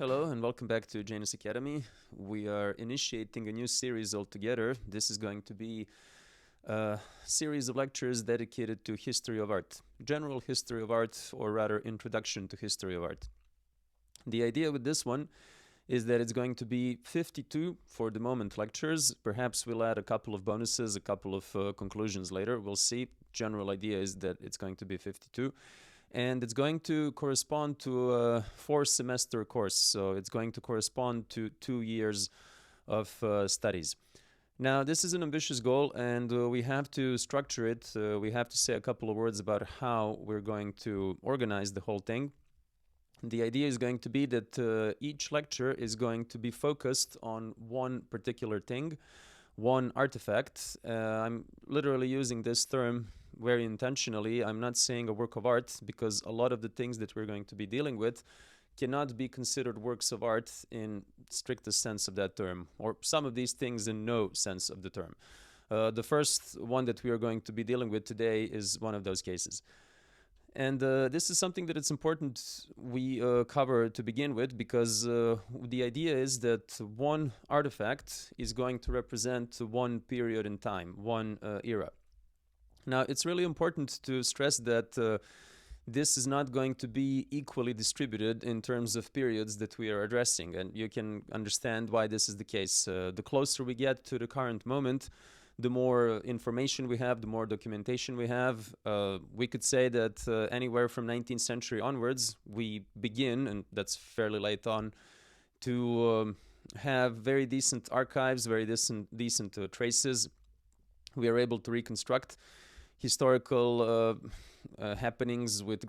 Hello and welcome back to Janus Academy. We are initiating a new series altogether. This is going to be a series of lectures dedicated to history of art, general history of art, or rather introduction to history of art. The idea with this one is that it's going to be 52 for the moment lectures. Perhaps we'll add a couple of bonuses, a couple of conclusions later. We'll see. General idea is that it's going to be 52. And it's going to correspond to a 4-semester course. So it's going to correspond to 2 years of studies. Now, this is an ambitious goal, and we have to structure it. We have to say a couple of words about how we're going to organize the whole thing. The idea is going to be that each lecture is going to be focused on one particular thing, one artifact. I'm literally using this term very intentionally. I'm not saying a work of art, because a lot of the things that we're going to be dealing with cannot be considered works of art in strictest sense of that term, or some of these things in no sense of the term. The first one that we are going to be dealing with today is one of those cases. And this is something that it's important we cover to begin with, because the idea is that one artifact is going to represent one period in time, one era. Now, it's really important to stress that this is not going to be equally distributed in terms of periods that we are addressing, and you can understand why this is the case. The closer we get to the current moment, the more information we have, the more documentation we have. We could say that anywhere from 19th century onwards, we begin, and that's fairly late on, to have very decent archives, very decent traces. We are able to reconstruct historical happenings with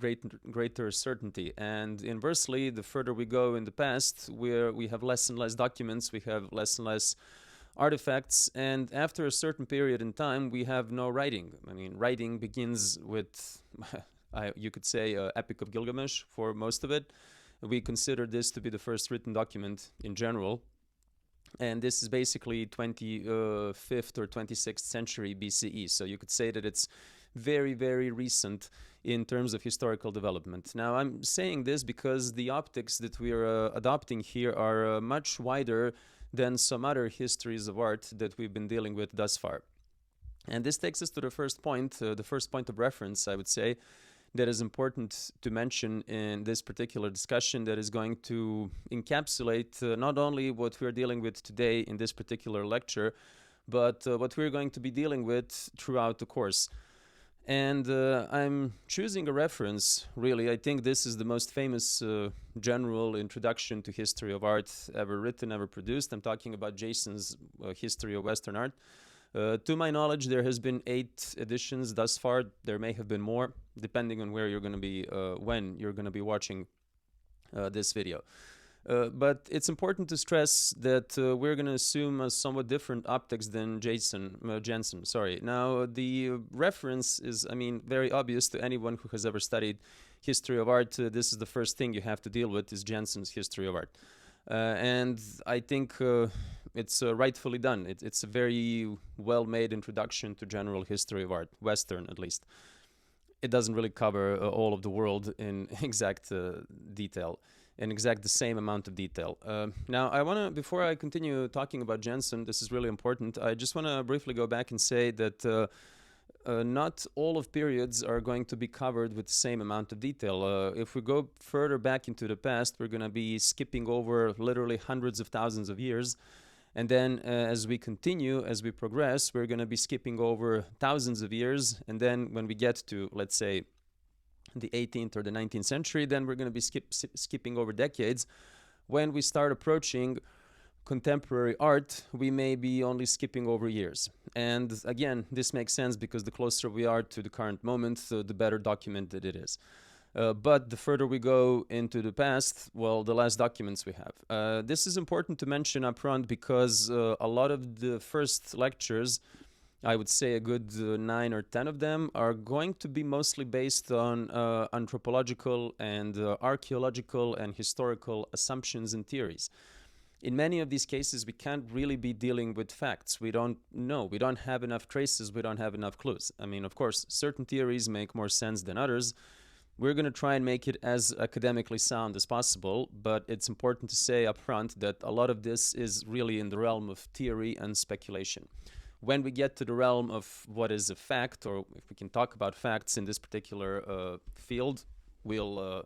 greater certainty. And inversely, the further we go in the past, we have less and less documents, we have less and less artifacts, and after a certain period in time, we have no writing. I mean, writing begins with, you could say, Epic of Gilgamesh for most of it. We consider this to be the first written document in general. And this is basically 25th or 26th century BCE. So you could say that it's very, very recent in terms of historical development. Now, I'm saying this because the optics that we are adopting here are much wider than some other histories of art that we've been dealing with thus far. And this takes us to the first point of reference, I would say, that is important to mention in this particular discussion, that is going to encapsulate not only what we're dealing with today in this particular lecture, but what we're going to be dealing with throughout the course. And I'm choosing a reference, really. I think this is the most famous general introduction to history of art ever written, ever produced. I'm talking about Jason's History of Western Art. To my knowledge, there has been 8 editions thus far. There may have been more, depending on where you're going to be, when you're going to be watching this video. But it's important to stress that we're going to assume a somewhat different optics than Jensen. Now, the reference is, very obvious to anyone who has ever studied history of art. This is the first thing you have to deal with, is Jensen's History of Art. And I think it's rightfully done. It's a very well-made introduction to general history of art, Western at least. It doesn't really cover all of the world in exact detail, in exact the same amount of detail. Now, I want to, before I continue talking about Jensen, this is really important, I just want to briefly go back and say that not all of periods are going to be covered with the same amount of detail. If we go further back into the past, we're going to be skipping over literally hundreds of thousands of years. And then as we continue, as we progress, we're going to be skipping over thousands of years. And then when we get to, let's say, the 18th or the 19th century, then we're going to be skipping over decades. When we start approaching contemporary art, we may be only skipping over years. And again, this makes sense because the closer we are to the current moment, the better documented it is. But the further we go into the past, well, the less documents we have. This is important to mention up front because a lot of the first lectures, I would say a good 9 or 10 of them, are going to be mostly based on anthropological and archaeological and historical assumptions and theories. In many of these cases, we can't really be dealing with facts. We don't know. We don't have enough traces. We don't have enough clues. Of course, certain theories make more sense than others. We're going to try and make it as academically sound as possible, but it's important to say up front that a lot of this is really in the realm of theory and speculation. When we get to the realm of what is a fact, or if we can talk about facts in this particular field, we'll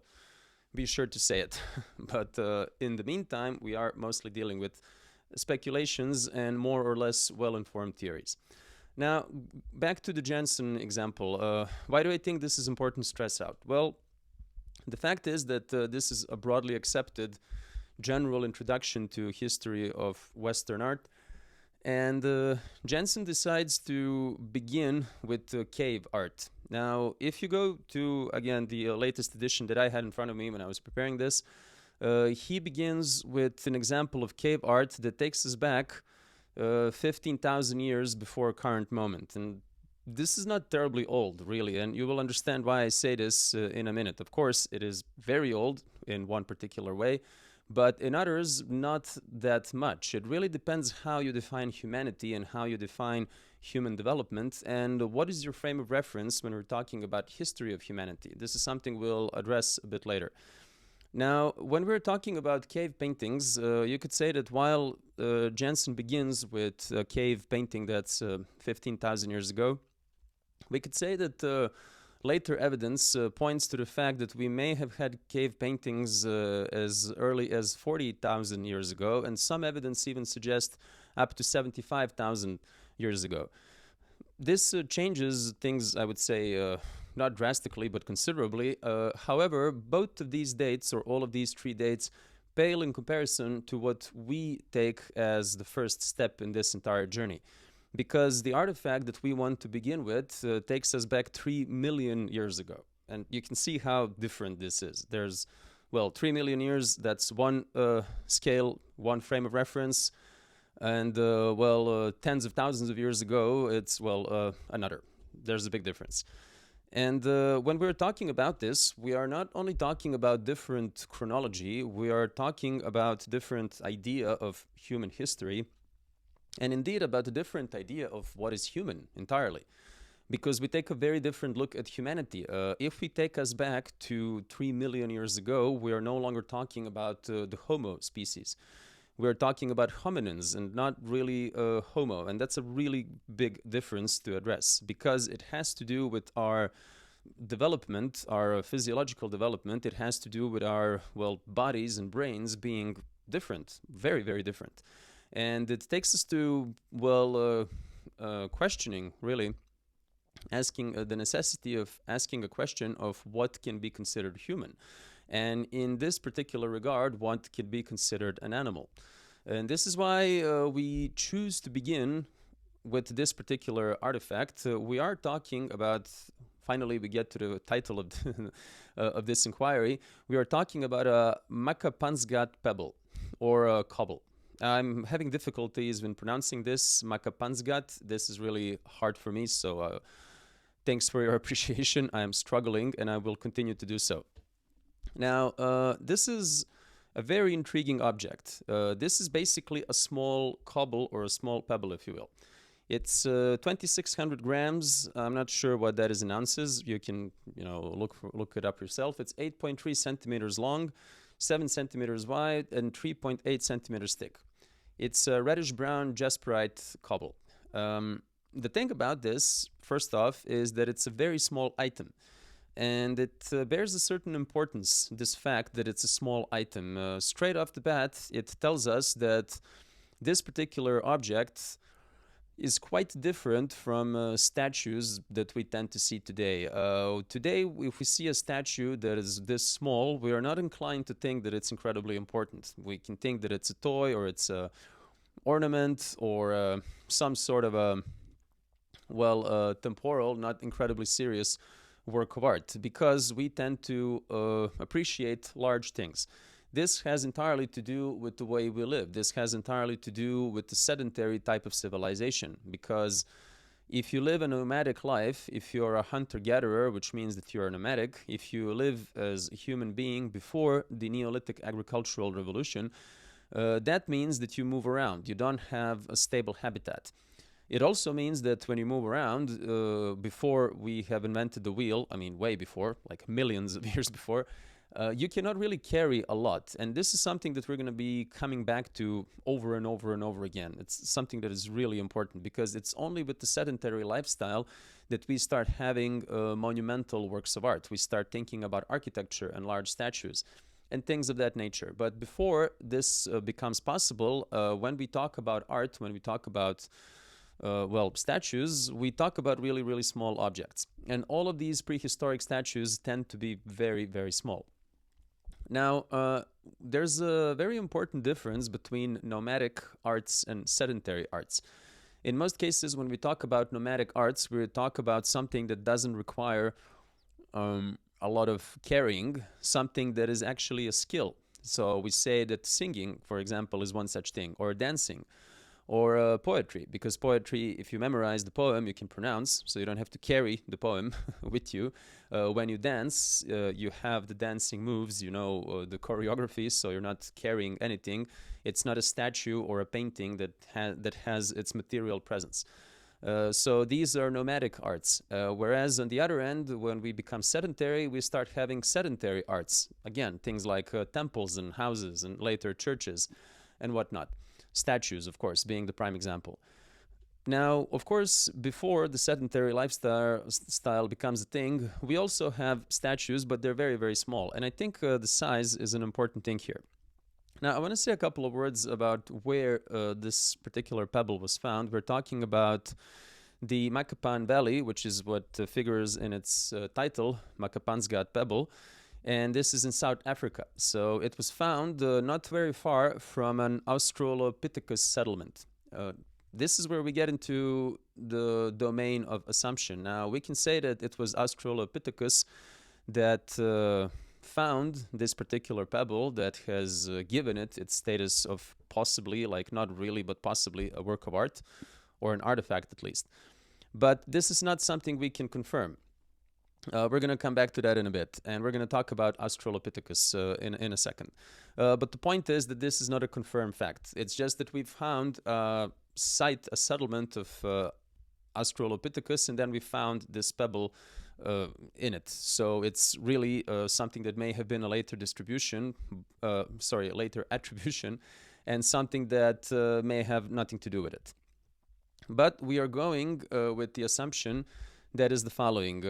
be sure to say it. But in the meantime, we are mostly dealing with speculations and more or less well-informed theories. Now, back to the Jensen example. Why do I think this is important to stress out? Well, the fact is that this is a broadly accepted general introduction to history of Western art. And Jensen decides to begin with cave art. Now, if you go to, again, the latest edition that I had in front of me when I was preparing this, he begins with an example of cave art that takes us back 15,000 years before current moment. And this is not terribly old, really, and you will understand why I say this in a minute. Of course, it is very old in one particular way, but in others, not that much. It really depends how you define humanity and how you define human development, and what is your frame of reference when we're talking about history of humanity. This is something we'll address a bit later. Now, when we're talking about cave paintings, you could say that while Jensen begins with a cave painting that's 15,000 years ago, we could say that later evidence points to the fact that we may have had cave paintings as early as 40,000 years ago, and some evidence even suggests up to 75,000 years ago. This changes things, I would say, not drastically, but considerably. However, both of these dates, or all of these three dates, pale in comparison to what we take as the first step in this entire journey. Because the artifact that we want to begin with takes us back 3 million years ago. And you can see how different this is. There's, well, 3 million years, that's one scale, one frame of reference. And, tens of thousands of years ago, it's, another. There's a big difference. And when we're talking about this, we are not only talking about different chronology, we are talking about different idea of human history, and indeed about a different idea of what is human entirely. Because we take a very different look at humanity. If we take us back to 3 million years ago, we are no longer talking about the Homo species. We're talking about hominins and not really Homo. And that's a really big difference to address, because it has to do with our development, our physiological development. It has to do with our, bodies and brains being different, very, very different. And it takes us to, questioning, really, asking the necessity of asking a question of what can be considered human. And in this particular regard, what can be considered an animal. And this is why we choose to begin with this particular artifact. We are talking about, finally we get to the title of, of this inquiry, we are talking about a Makapansgat Pebble, or a cobble. I'm having difficulties when pronouncing this, Makapansgat. This is really hard for me, so thanks for your appreciation. I am struggling, and I will continue to do so. Now, this is a very intriguing object. This is basically a small cobble, or a small pebble, if you will. It's 2,600 grams. I'm not sure what that is in ounces. You can, look it up yourself. It's 8.3 centimeters long, 7 centimeters wide, and 3.8 centimeters thick. It's a reddish-brown jasperite cobble. The thing about this, first off, is that it's a very small item. And it bears a certain importance, this fact that it's a small item. Straight off the bat, it tells us that this particular object is quite different from statues that we tend to see today. Today, if we see a statue that is this small, we are not inclined to think that it's incredibly important. We can think that it's a toy, or it's a ornament, or some sort of a, temporal, not incredibly serious work of art, because we tend to appreciate large things. This has entirely to do with the way we live. This has entirely to do with the sedentary type of civilization, because if you live a nomadic life, if you're a hunter-gatherer, which means that you're a nomadic, if you live as a human being before the Neolithic agricultural revolution, that means that you move around. You don't have a stable habitat. It also means that when you move around, before we have invented the wheel, I mean, way before, like millions of years before, you cannot really carry a lot. And this is something that we're going to be coming back to over and over and over again. It's something that is really important, because it's only with the sedentary lifestyle that we start having monumental works of art. We start thinking about architecture and large statues and things of that nature. But before this becomes possible, when we talk about art, when we talk about statues, we talk about really, really small objects. And all of these prehistoric statues tend to be very, very small. Now, there's a very important difference between nomadic arts and sedentary arts. In most cases, when we talk about nomadic arts, we talk about something that doesn't require a lot of carrying, something that is actually a skill. So we say that singing, for example, is one such thing, or dancing, or poetry, because poetry, if you memorize the poem, you can pronounce, so you don't have to carry the poem with you. When you dance, you have the dancing moves, you know, the choreography, so you're not carrying anything. It's not a statue or a painting that has its material presence. So these are nomadic arts. Whereas on the other end, when we become sedentary, we start having sedentary arts. Again, things like temples and houses and later churches and whatnot. Statues, of course, being the prime example. Now, of course, before the sedentary lifestyle becomes a thing, we also have statues, but they're very, very small. And I think the size is an important thing here. Now, I want to say a couple of words about where this particular pebble was found. We're talking about the Makapan Valley, which is what figures in its title, Makapansgat Pebble. And this is in South Africa. So it was found not very far from an Australopithecus settlement. This is where we get into the domain of assumption. Now, we can say that it was Australopithecus that found this particular pebble that has given it its status of possibly, like not really, but possibly a work of art, or an artifact at least. But this is not something we can confirm. We're going to come back to that in a bit, and we're going to talk about Australopithecus in a second. But the point is that this is not a confirmed fact. It's just that we've found a settlement of Australopithecus, and then we found this pebble in it. So it's really something that may have been a later later attribution, and something that may have nothing to do with it. But we are going with the assumption that is the following.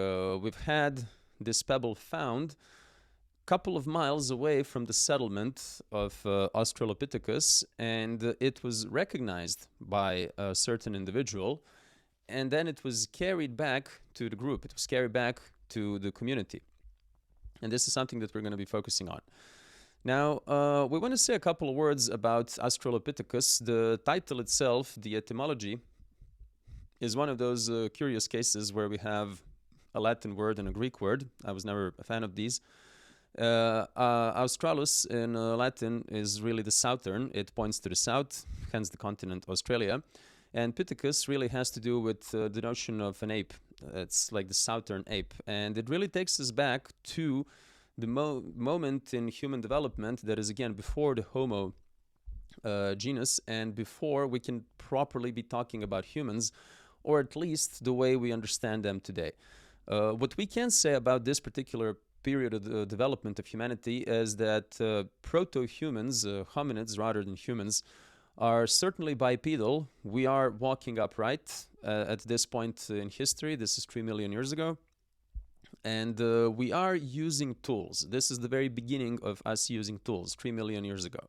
We've had this pebble found a couple of miles away from the settlement of Australopithecus, and it was recognized by a certain individual, and then it was carried back to the group. It was carried back to the community. And this is something that we're going to be focusing on. Now, we want to say a couple of words about Australopithecus. The title itself, the etymology, is one of those curious cases where we have a Latin word and a Greek word. I was never a fan of these. Australis in Latin is really the southern. It points to the south, hence the continent Australia. And Pithecus really has to do with the notion of an ape. It's like the southern ape. And it really takes us back to the moment in human development that is, again, before the Homo genus, and before we can properly be talking about humans, or at least the way we understand them today. What we can say about this particular period of the development of humanity is that proto-humans, hominids rather than humans, are certainly bipedal. We are walking upright at this point in history. This is 3 million years ago. And we are using tools. This is the very beginning of us using tools, 3 million years ago.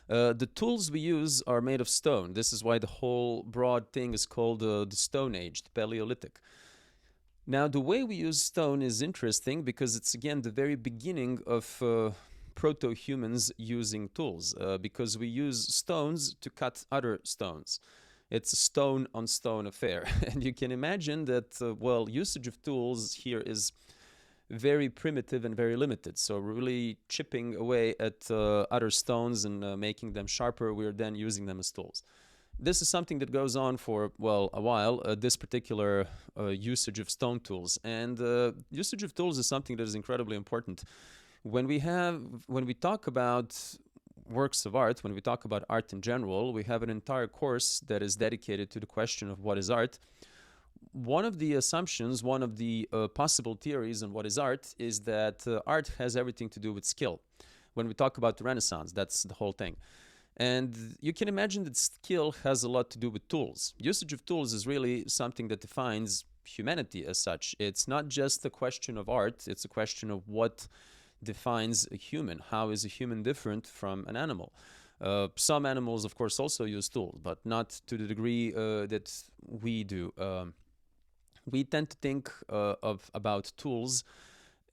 The tools we use are made of stone. This is why the whole broad thing is called the Stone Age, the Paleolithic. Now, the way we use stone is interesting because it's, again, the very beginning of proto-humans using tools, because we use stones to cut other stones. It's a stone-on-stone affair. And you can imagine that, usage of tools here is very primitive and very limited. So we're really chipping away at other stones and making them sharper. We're then using them as tools. This is something that goes on for, a while, this particular usage of stone tools. And usage of tools is something that is incredibly important. When we talk about works of art, when we talk about art in general, we have an entire course that is dedicated to the question of what is art. One of the assumptions, one of the possible theories on what is art is that art has everything to do with skill. When we talk about the Renaissance, that's the whole thing. And you can imagine that skill has a lot to do with tools. Usage of tools is really something that defines humanity as such. It's not just a question of art, it's a question of what defines a human. How is a human different from an animal? Some animals, of course, also use tools, but not to the degree that we do. We tend to think about tools,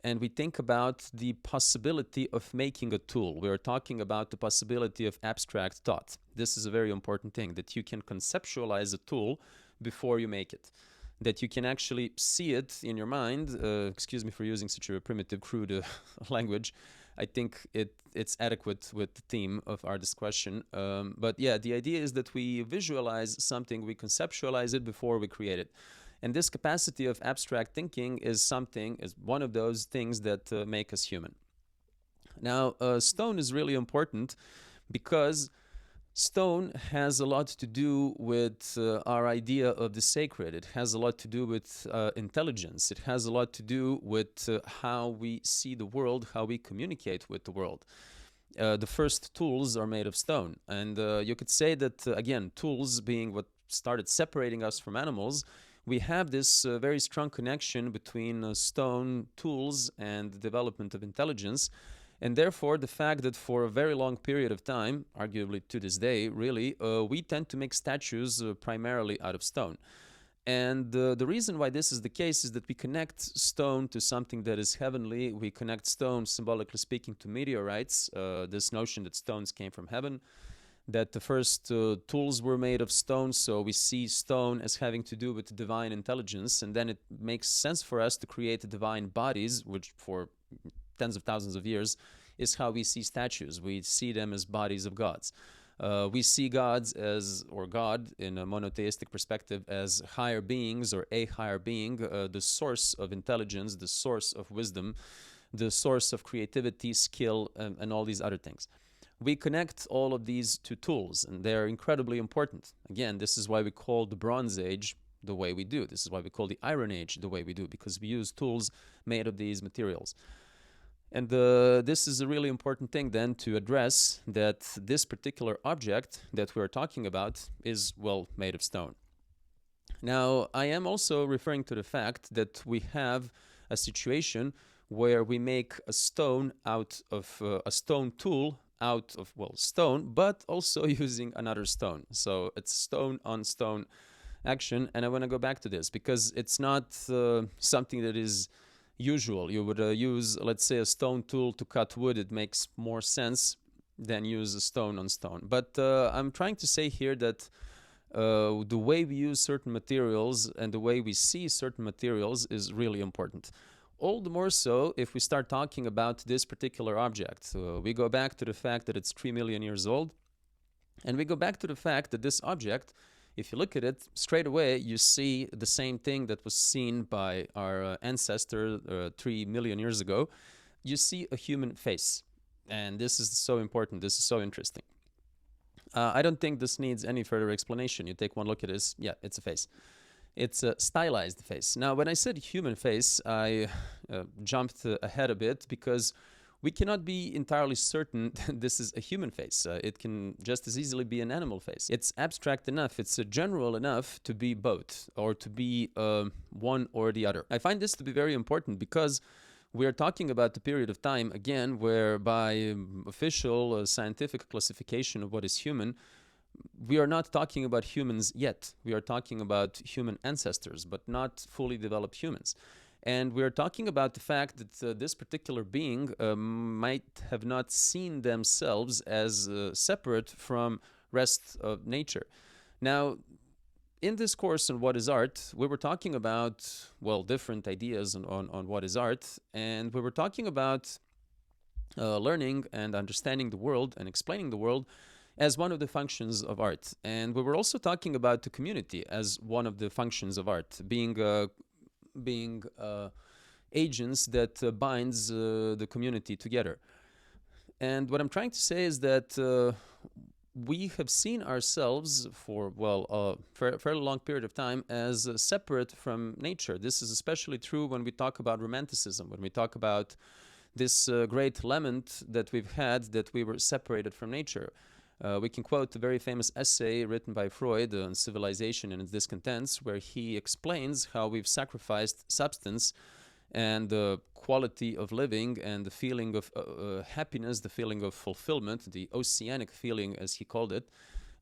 and we think about the possibility of making a tool. We are talking about the possibility of abstract thought. This is a very important thing, that you can conceptualize a tool before you make it, that you can actually see it in your mind. Excuse me for using such a primitive, crude language. I think it's adequate with the theme of our discussion. But yeah, the idea is that we visualize something, we conceptualize it before we create it. And this capacity of abstract thinking is one of those things that make us human. Now, stone is really important because stone has a lot to do with our idea of the sacred. It has a lot to do with intelligence. It has a lot to do with how we see the world, how we communicate with the world. The first tools are made of stone. And you could say that, again, tools being what started separating us from animals, we have this very strong connection between stone tools and the development of intelligence. And therefore, the fact that for a very long period of time, arguably to this day, really, we tend to make statues primarily out of stone. And the reason why this is the case is that we connect stone to something that is heavenly. We connect stone, symbolically speaking, to meteorites, this notion that stones came from heaven, that the first tools were made of stone, so we see stone as having to do with divine intelligence, and then it makes sense for us to create divine bodies, which for tens of thousands of years is how we see statues. We see them as bodies of gods. We see gods as, or God in a monotheistic perspective, as higher beings or a higher being, the source of intelligence, the source of wisdom, the source of creativity, skill, and all these other things. We connect all of these to tools, and they're incredibly important. Again, this is why we call the Bronze Age the way we do. This is why we call the Iron Age the way we do, because we use tools made of these materials. And this is a really important thing then to address, that this particular object that we're talking about is, well, made of stone. Now, I am also referring to the fact that we have a situation where we make a stone out of a stone tool out of, well, stone, but also using another stone. So it's stone on stone action. And I want to go back to this because it's not something that is usual. You would use, let's say, a stone tool to cut wood. It makes more sense than use a stone on stone. But I'm trying to say here that the way we use certain materials and the way we see certain materials is really important. All the more so if we start talking about this particular object. We go back to the fact that it's 3 million years old, and we go back to the fact that this object, if you look at it straight away, you see the same thing that was seen by our ancestor 3 million years ago. You see a human face, and this is so important. This is so interesting. I don't think this needs any further explanation. You take one look at this, yeah, it's a face. It's a stylized face. Now, when I said human face, I jumped ahead a bit because we cannot be entirely certain that this is a human face. It can just as easily be an animal face. It's abstract enough, it's general enough to be both, or to be one or the other. I find this to be very important because we are talking about the period of time, again, where by official scientific classification of what is human, we are not talking about humans yet. We are talking about human ancestors, but not fully developed humans. And we are talking about the fact that this particular being might have not seen themselves as separate from rest of nature. Now, in this course on what is art, we were talking about, well, different ideas on what is art, and we were talking about learning and understanding the world and explaining the world as one of the functions of art. And we were also talking about the community as one of the functions of art, being agents that binds the community together. And what I'm trying to say is that we have seen ourselves for, well, a fairly long period of time as separate from nature. This is especially true when we talk about Romanticism, when we talk about this great lament that we've had that we were separated from nature. We can quote a very famous essay written by Freud on civilization and its discontents, where he explains how we've sacrificed substance and the quality of living and the feeling of happiness, the feeling of fulfillment, the oceanic feeling, as he called it.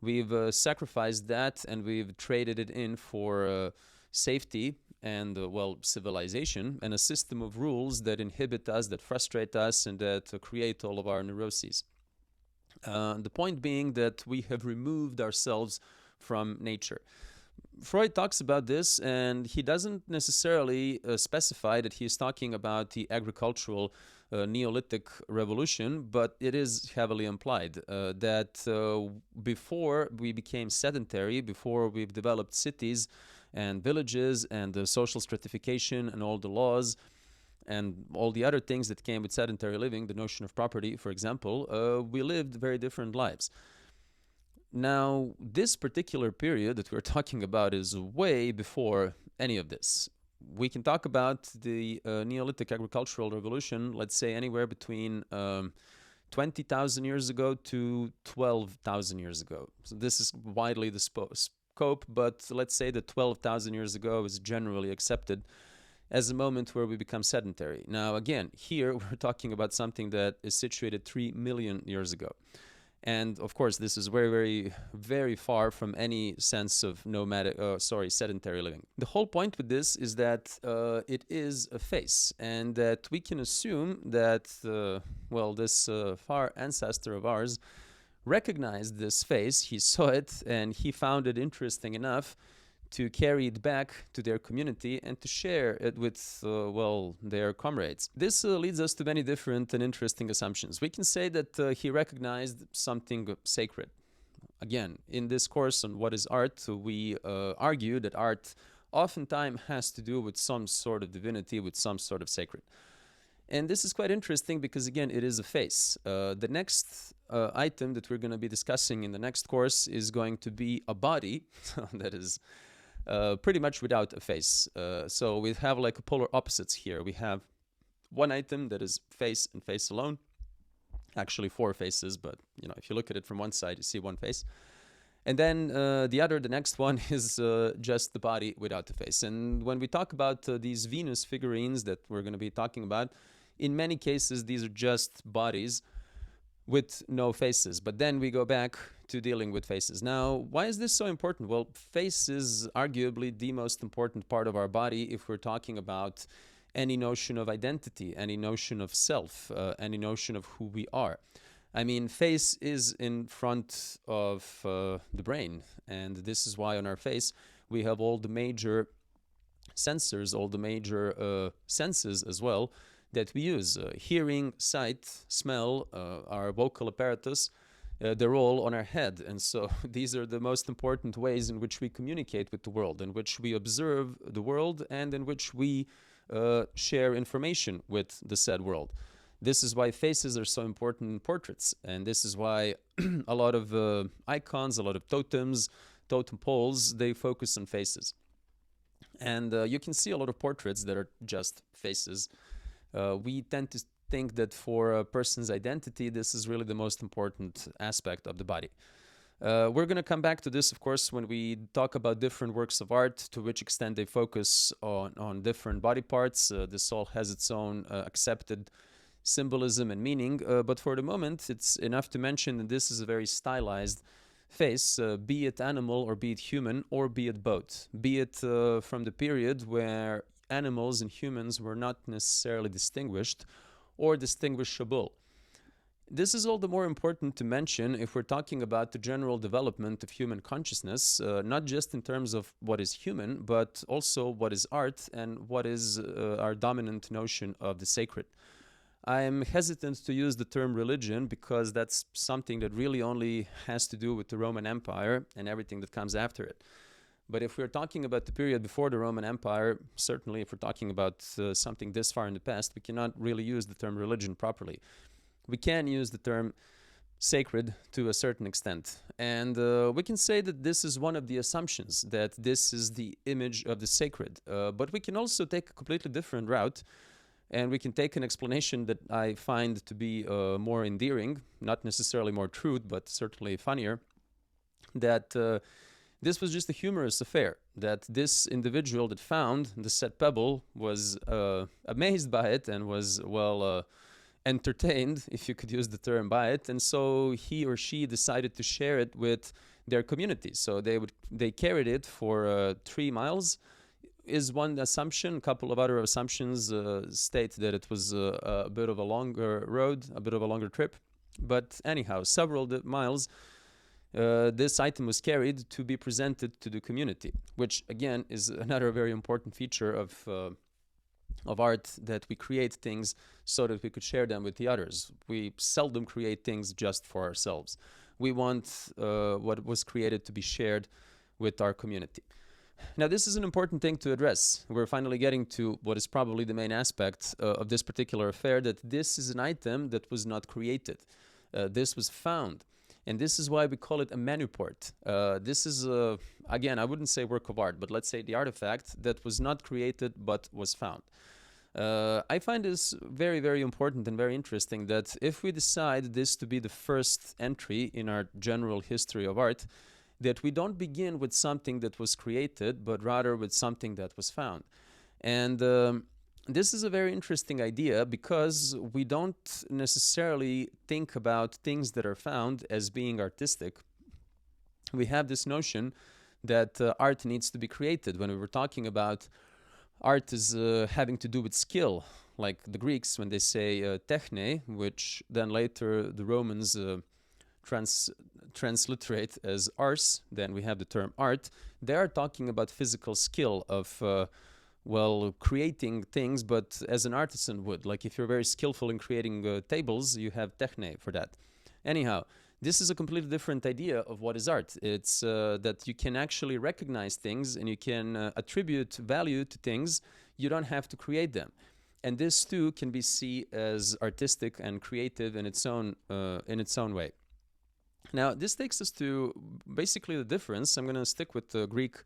We've sacrificed that and we've traded it in for safety and, well, civilization and a system of rules that inhibit us, that frustrate us, and that create all of our neuroses. The point being that we have removed ourselves from nature. Freud talks about this, and he doesn't necessarily specify that he's talking about the agricultural Neolithic revolution, but it is heavily implied that before we became sedentary, before we've developed cities and villages and the social stratification and all the laws and all the other things that came with sedentary living, the notion of property, for example, we lived very different lives. Now, this particular period that we're talking about is way before any of this. We can talk about the Neolithic agricultural revolution, let's say anywhere between 20,000 years ago to 12,000 years ago. So this is widely the scope, but let's say that 12,000 years ago is generally accepted as a moment where we become sedentary. Now, again, here we're talking about something that is situated 3 million years ago. And of course, this is very, very, very far from any sense of sedentary living. The whole point with this is that it is a face, and that we can assume that, this far ancestor of ours recognized this face, he saw it, and he found it interesting enough to carry it back to their community and to share it with, their comrades. This leads us to many different and interesting assumptions. We can say that he recognized something sacred. Again, in this course on what is art, we argue that art oftentimes has to do with some sort of divinity, with some sort of sacred. And this is quite interesting because, again, it is a face. The next item that we're going to be discussing in the next course is going to be a body that is pretty much without a face. So we have like a polar opposites here. We have one item that is face and face alone. Actually 4 faces, but if you look at it from one side, you see one face. And then the next one is just the body without the face. And when we talk about these Venus figurines that we're going to be talking about, in many cases, these are just bodies with no faces. But then we go back to dealing with faces. Now, why is this so important? Well, face is arguably the most important part of our body if we're talking about any notion of identity, any notion of self, any notion of who we are. I mean, face is in front of the brain, and this is why on our face we have all the major sensors, all the major senses as well that we use. Hearing, sight, smell, our vocal apparatus, they're all on our head. And so these are the most important ways in which we communicate with the world, in which we observe the world, and in which we share information with the said world. This is why faces are so important in portraits. And this is why a lot of icons, a lot of totems, totem poles, they focus on faces. And you can see a lot of portraits that are just faces. We tend to think that for a person's identity, this is really the most important aspect of the body. We're going to come back to this, of course, when we talk about different works of art, to which extent they focus on different body parts. This all has its own accepted symbolism and meaning. But for the moment, it's enough to mention that this is a very stylized face, be it animal or be it human, or be it both. Be it from the period where animals and humans were not necessarily distinguished or distinguishable. This is all the more important to mention if we're talking about the general development of human consciousness, not just in terms of what is human, but also what is art and what is our dominant notion of the sacred. I am hesitant to use the term religion because that's something that really only has to do with the Roman Empire and everything that comes after it. But if we're talking about the period before the Roman Empire, certainly if we're talking about something this far in the past, we cannot really use the term religion properly. we can use the term sacred to a certain extent. And we can say that this is one of the assumptions, that this is the image of the sacred. But we can also take a completely different route, and we can take an explanation that I find to be more endearing, not necessarily more true, but certainly funnier, that this was just a humorous affair, that this individual that found the set pebble was amazed by it and was, well, entertained, if you could use the term, by it, and so he or she decided to share it with their community. So they carried it for 3 miles, is one assumption. A couple of other assumptions state that it was a bit of a longer road, a bit of a longer trip. But anyhow, several miles, this item was carried to be presented to the community, which again is another very important feature of art, that we create things so that we could share them with the others. We seldom create things just for ourselves. We want what was created to be shared with our community. Now, this is an important thing to address. We're finally getting to what is probably the main aspect of this particular affair, that this is an item that was not created. This was found. And this is why we call it a manuport. This is, again, I wouldn't say work of art, but let's say the artifact that was not created but was found. I find this very, very important and very interesting, that if we decide this to be the first entry in our general history of art, that we don't begin with something that was created, but rather with something that was found. And this is a very interesting idea, because we don't necessarily think about things that are found as being artistic. We have this notion that art needs to be created. When we were talking about art is having to do with skill, like the Greeks when they say techne, which then later the Romans transliterate as ars, then we have the term art. They are talking about physical skill of creating things, but as an artisan would. Like if you're very skillful in creating tables, you have techne for that. Anyhow, this is a completely different idea of what is art. It's that you can actually recognize things and you can attribute value to things. You don't have to create them. And this too can be seen as artistic and creative in its own way. Now, this takes us to basically the difference. I'm going to stick with the Greek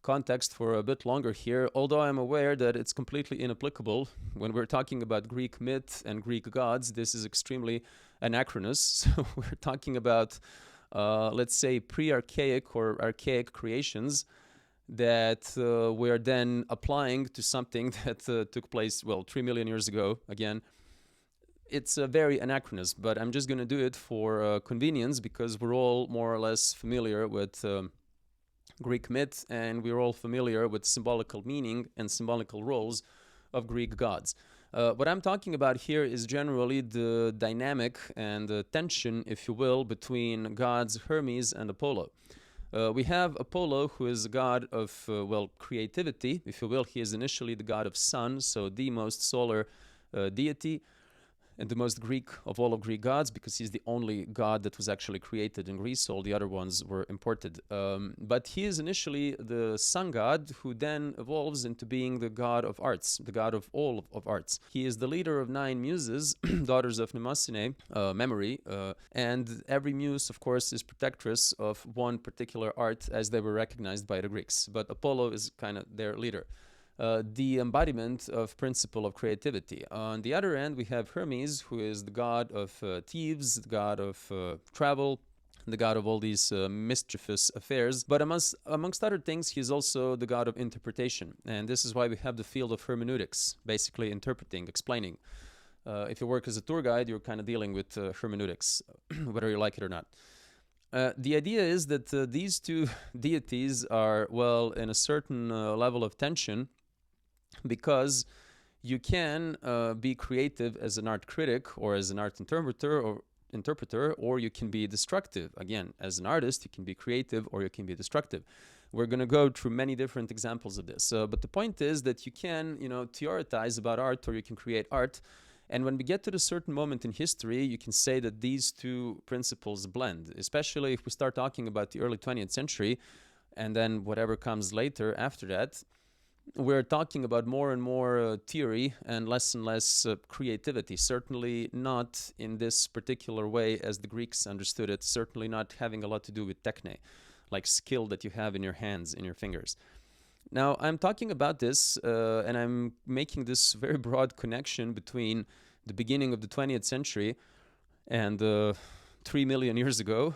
context for a bit longer here, although I'm aware that it's completely inapplicable. When we're talking about Greek myth and Greek gods, this is extremely anachronous. So we're talking about, let's say, pre-archaic or archaic creations that we're then applying to something that took place, 3 million years ago, again. It's a very anachronism, but I'm just going to do it for convenience, because we're all more or less familiar with Greek myth, and we're all familiar with symbolical meaning and symbolical roles of Greek gods. What I'm talking about here is generally the dynamic and the tension, if you will, between gods Hermes and Apollo. We have Apollo, who is a god of, creativity, if you will. He is initially the god of sun, so the most solar deity, and the most Greek of all of Greek gods, because he's the only god that was actually created in Greece. All the other ones were imported. But he is initially the sun god, who then evolves into being the god of arts, the god of all of arts. He is the leader of 9 muses, daughters of Mnemosyne, memory, and every muse, of course, is protectress of one particular art as they were recognized by the Greeks. But Apollo is kind of their leader. The embodiment of principle of creativity. On the other end, we have Hermes, who is the god of thieves, the god of travel, the god of all these mischievous affairs. But amongst other things, he is also the god of interpretation. And this is why we have the field of hermeneutics, basically interpreting, explaining. If you work as a tour guide, you're kind of dealing with hermeneutics, whether you like it or not. The idea is that these two deities are, in a certain level of tension, because you can be creative as an art critic or as an art interpreter, or you can be destructive. Again, as an artist, you can be creative or you can be destructive. We're going to go through many different examples of this. But the point is that you can, theorize about art, or you can create art. And when we get to a certain moment in history, you can say that these two principles blend, especially if we start talking about the early 20th century and then whatever comes later after that. we're talking about more and more theory and less creativity. Certainly not in this particular way as the Greeks understood it. Certainly not having a lot to do with techne, like skill that you have in your hands, in your fingers. Now, I'm talking about this and I'm making this very broad connection between the beginning of the 20th century and 3 million years ago,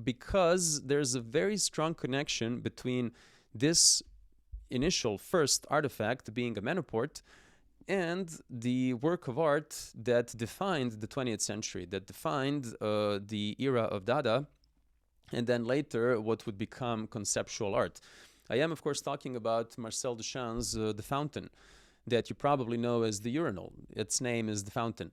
because there's a very strong connection between this initial first artifact being a Menoport and the work of art that defined the 20th century, that defined the era of Dada, and then later what would become conceptual art. I am, of course, talking about Marcel Duchamp's The Fountain, that you probably know as the urinal. Its name is The Fountain.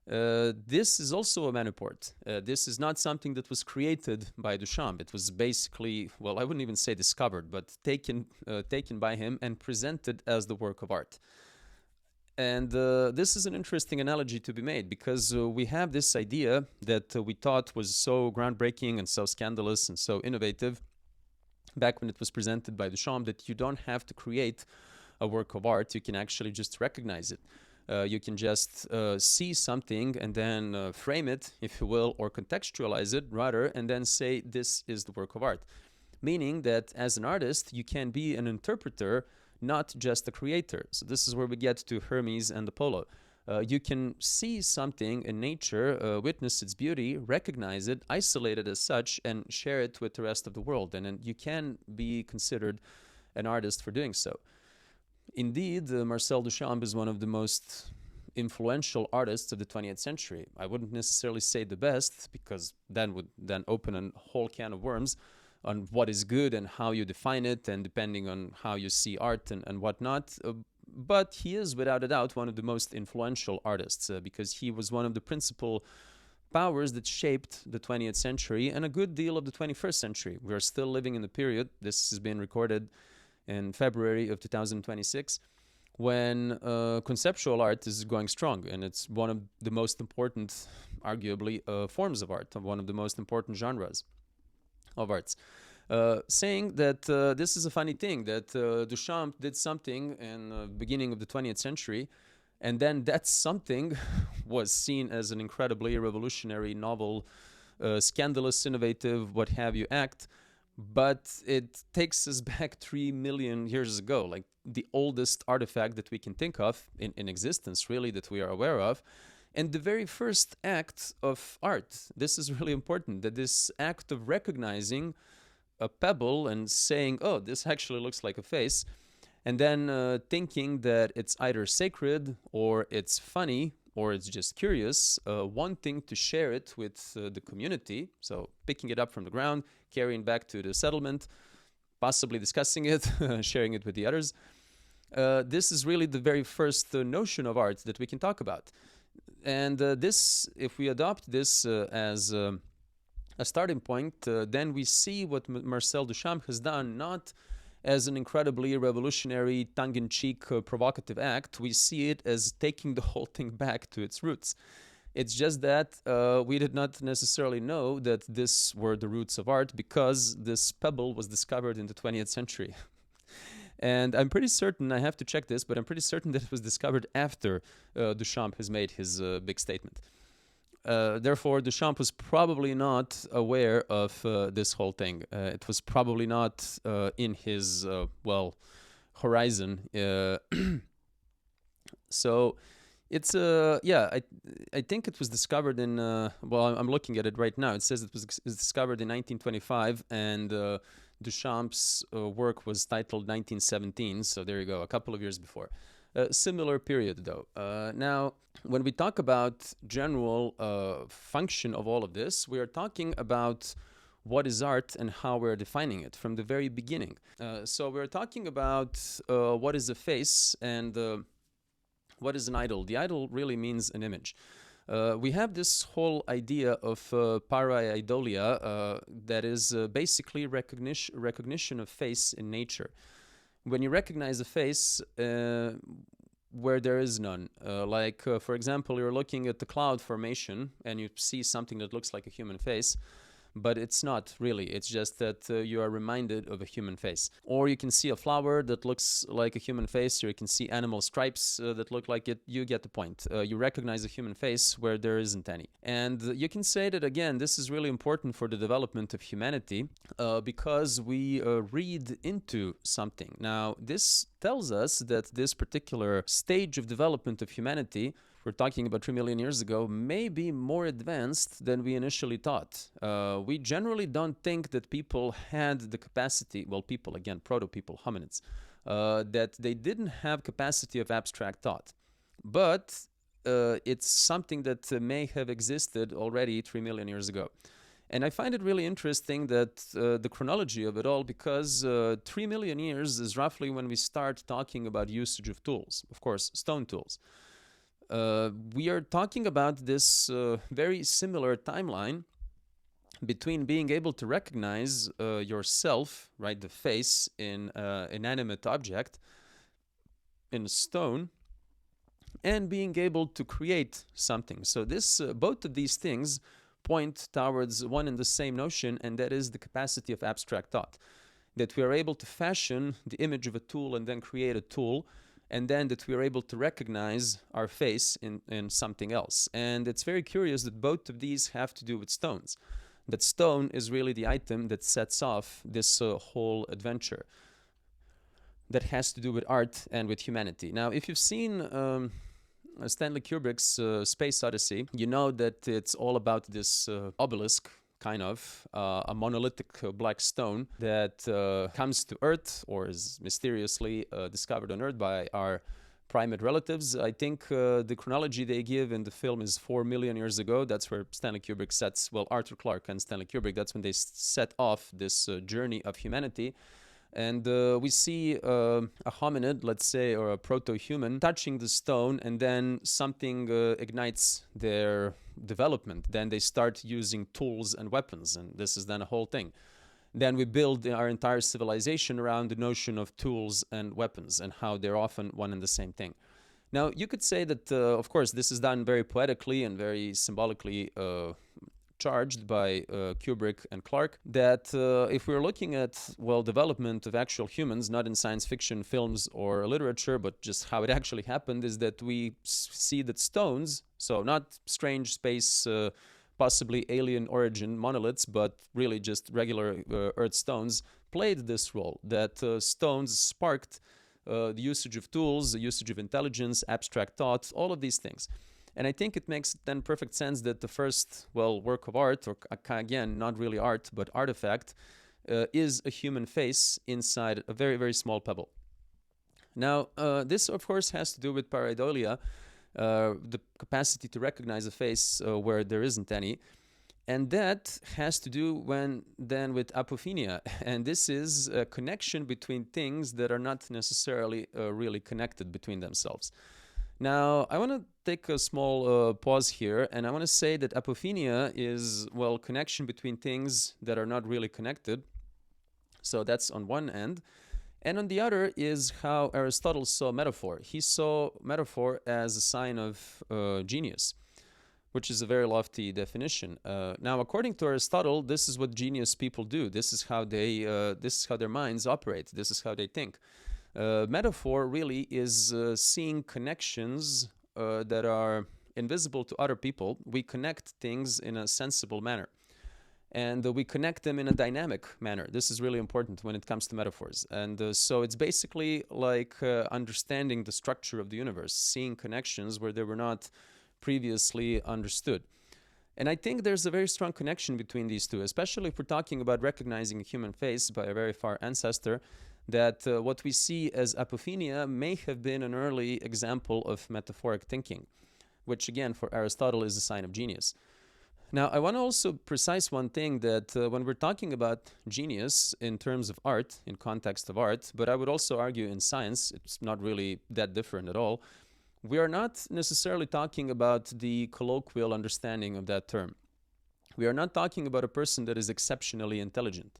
This is also a Menoport. This is not something that was created by Duchamp. It was basically, well, I wouldn't even say discovered, but taken by him and presented as the work of art. And this is an interesting analogy to be made, because we have this idea that we thought was so groundbreaking and so scandalous and so innovative back when it was presented by Duchamp, that you don't have to create a work of art. You can actually just recognize it. You can just see something and then frame it, if you will, or contextualize it rather, and then say this is the work of art. Meaning that as an artist, you can be an interpreter, not just a creator. So this is where we get to Hermes and Apollo. You can see something in nature, witness its beauty, recognize it, isolate it as such, and share it with the rest of the world. And then you can be considered an artist for doing so. Indeed, Marcel Duchamp is one of the most influential artists of the 20th century. I wouldn't necessarily say the best, because that would then open a whole can of worms on what is good and how you define it, and depending on how you see art and whatnot. But he is, without a doubt, one of the most influential artists, because he was one of the principal powers that shaped the 20th century and a good deal of the 21st century. We are still living in the period, this has been recorded in February of 2026, when conceptual art is going strong, and it's one of the most important, arguably, forms of art, one of the most important genres of arts. Saying that this is a funny thing, that Duchamp did something in the beginning of the 20th century, and then that something was seen as an incredibly revolutionary, novel, scandalous, innovative, what have you act. But it takes us back 3 million years ago, like the oldest artifact that we can think of in existence, really, that we are aware of. And the very first act of art, this is really important, that this act of recognizing a pebble and saying, oh, this actually looks like a face, and then thinking that it's either sacred or it's funny or it's just curious, wanting to share it with the community, so picking it up from the ground, carrying back to the settlement, possibly discussing it, sharing it with the others. This is really the very first notion of art that we can talk about. And this, if we adopt this as a starting point, then we see what Marcel Duchamp has done, not as an incredibly revolutionary, tongue-in-cheek, provocative act. We see it as taking the whole thing back to its roots. It's just that we did not necessarily know that this were the roots of art, because this pebble was discovered in the 20th century. And I'm pretty certain, I have to check this, but I'm pretty certain that it was discovered after Duchamp has made his big statement. Therefore, Duchamp was probably not aware of this whole thing. It was probably not in his, horizon. So it's, I think it was discovered in, I'm looking at it right now. It says it was discovered in 1925, and Duchamp's work was titled 1917, so there you go, a couple of years before. Similar period, though. Now, when we talk about general function of all of this, we are talking about what is art and how we're defining it from the very beginning. So we're talking about what is a face and what is an idol. The idol really means an image. We have this whole idea of pareidolia, that is basically recognition of face in nature. When you recognize a face where there is none, for example, you're looking at the cloud formation and you see something that looks like a human face, but it's not really. It's just that you are reminded of a human face. Or you can see a flower that looks like a human face, or you can see animal stripes that look like it. You get the point. You recognize a human face where there isn't any. And you can say that, again, this is really important for the development of humanity because we read into something. Now, this tells us that this particular stage of development of humanity, we're talking about 3 million years ago, may be more advanced than we initially thought. We generally don't think that people had the capacity, well, people, again, proto-people, hominids, that they didn't have capacity of abstract thought. But it's something that may have existed already 3 million years ago. And I find it really interesting that the chronology of it all, because 3 million years is roughly when we start talking about usage of tools, of course, stone tools. We are talking about this very similar timeline between being able to recognize yourself, right, the face in an inanimate object, in stone, and being able to create something. So this, both of these things point towards one and the same notion, and that is the capacity of abstract thought. That we are able to fashion the image of a tool and then create a tool, and then that we are able to recognize our face in something else. And it's very curious that both of these have to do with stones. That stone is really the item that sets off this whole adventure that has to do with art and with humanity. Now, if you've seen Stanley Kubrick's Space Odyssey, you know that it's all about this obelisk, kind of, a monolithic black stone that comes to Earth, or is mysteriously discovered on Earth by our primate relatives. I think the chronology they give in the film is 4 million years ago. That's where Stanley Kubrick sets, well, Arthur Clarke and Stanley Kubrick, that's when they set off this journey of humanity. And we see a hominid, let's say, or a proto-human, touching the stone, and then something ignites their development. Then they start using tools and weapons, and this is then a whole thing. Then we build our entire civilization around the notion of tools and weapons and how they're often one and the same thing. Now, you could say that, of course, this is done very poetically and very symbolically charged by Kubrick and Clarke, that if we're looking at, well, development of actual humans, not in science fiction films or literature, but just how it actually happened, is that we see that stones, so not strange space, possibly alien origin monoliths, but really just regular earth stones, played this role, that stones sparked the usage of tools, the usage of intelligence, abstract thought, all of these things. And I think it makes then perfect sense that the first, well, work of art, or again, not really art, but artifact, is a human face inside a very, very small pebble. Now, this, of course, has to do with pareidolia, the capacity to recognize a face where there isn't any. And that has to do then with apophenia. And this is a connection between things that are not necessarily really connected between themselves. Now, I want to take a small pause here, and I want to say that apophenia is, well, connection between things that are not really connected. So that's on one end. And on the other is how Aristotle saw metaphor. He saw metaphor as a sign of genius, which is a very lofty definition. Now, according to Aristotle, this is what genius people do. This is how their minds operate. This is how they think. Metaphor really is seeing connections that are invisible to other people. We connect things in a sensible manner. And we connect them in a dynamic manner. This is really important when it comes to metaphors. And so it's basically like understanding the structure of the universe, seeing connections where they were not previously understood. And I think there's a very strong connection between these two, especially if we're talking about recognizing a human face by a very far ancestor, that what we see as apophenia may have been an early example of metaphoric thinking, which again for Aristotle is a sign of genius. Now, I want to also precise one thing, that when we're talking about genius in terms of art, in context of art, but I would also argue in science, it's not really that different at all, we are not necessarily talking about the colloquial understanding of that term. We are not talking about a person that is exceptionally intelligent.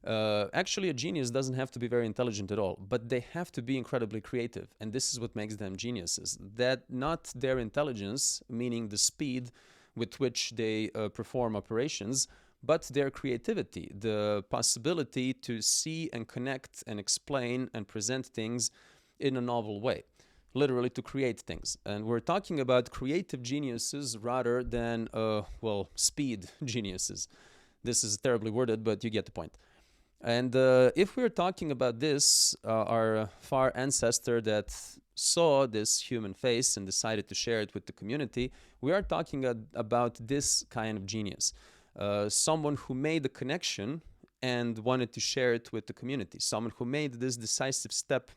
Actually, a genius doesn't have to be very intelligent at all, but they have to be incredibly creative. And this is what makes them geniuses. That not their intelligence, meaning the speed with which they perform operations, but their creativity, the possibility to see and connect and explain and present things in a novel way, literally to create things. And we're talking about creative geniuses rather than, speed geniuses. This is terribly worded, but you get the point. And if we're talking about this, our far ancestor that saw this human face and decided to share it with the community, we are talking about this kind of genius. Someone who made a connection and wanted to share it with the community. Someone who made this decisive step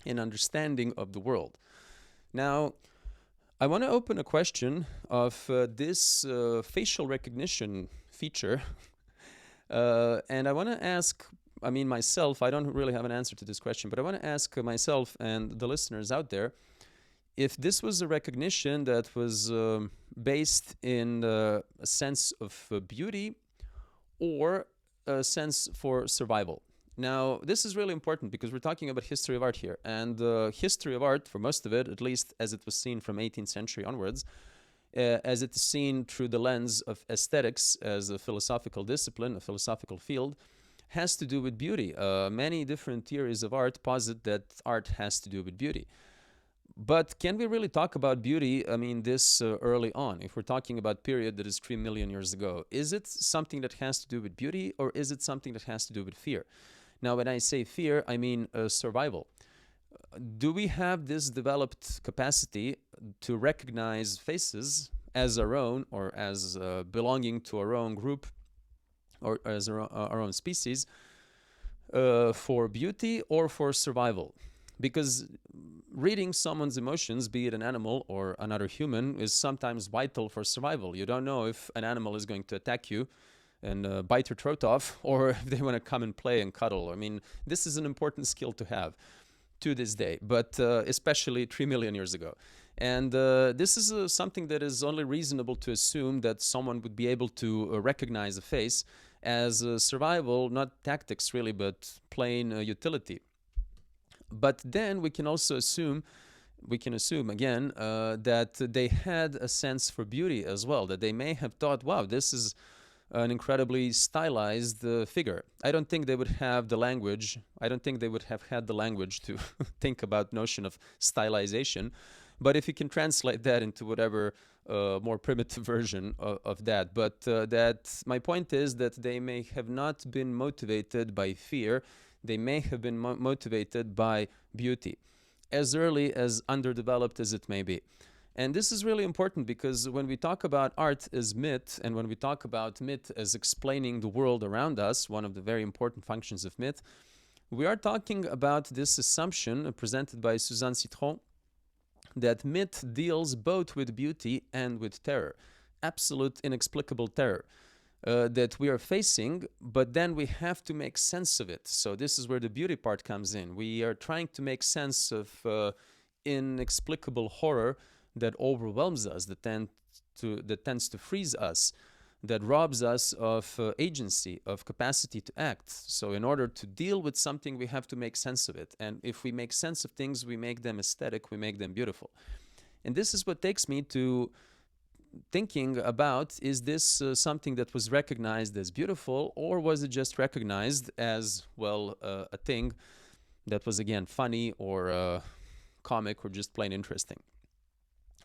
in understanding of the world. Now, I want to open a question of this facial recognition feature. And I want to ask, myself, I don't really have an answer to this question, but I want to ask myself and the listeners out there, if this was a recognition that was based in a sense of beauty or a sense for survival. Now, this is really important because we're talking about history of art here. And the history of art, for most of it, at least as it was seen from 18th century onwards, as it is seen through the lens of aesthetics as a philosophical discipline, a philosophical field, has to do with beauty. Many different theories of art posit that art has to do with beauty. But can we really talk about beauty, this early on? If we're talking about period that is 3 million years ago, is it something that has to do with beauty or is it something that has to do with fear? Now, when I say fear, I mean survival. Do we have this developed capacity to recognize faces as our own or as belonging to our own group or as our own species for beauty or for survival? Because reading someone's emotions, be it an animal or another human, is sometimes vital for survival. You don't know if an animal is going to attack you and bite your throat off, or if they want to come and play and cuddle. This is an important skill to have to this day, but especially 3 million years ago. And this is something that is only reasonable to assume that someone would be able to recognize a face as survival, not tactics really, but plain utility. But then we can also assume, again, that they had a sense for beauty as well, that they may have thought, wow, this is an incredibly stylized figure. I don't think they would have the language. I don't think they would have had the language to think about notion of stylization. But if you can translate that into whatever more primitive version of that. But that my point is that they may have not been motivated by fear. They may have been motivated by beauty, as early as underdeveloped as it may be. And this is really important because when we talk about art as myth, and when we talk about myth as explaining the world around us, one of the very important functions of myth, we are talking about this assumption presented by Suzanne Citron that myth deals both with beauty and with terror, absolute inexplicable terror that we are facing, but then we have to make sense of it. So this is where the beauty part comes in. We are trying to make sense of inexplicable horror that overwhelms us, that tends to freeze us, that robs us of agency, of capacity to act. So in order to deal with something, we have to make sense of it. And if we make sense of things, we make them aesthetic, we make them beautiful. And this is what takes me to thinking about, is this something that was recognized as beautiful, or was it just recognized as, a thing that was, again, funny or comic or just plain interesting?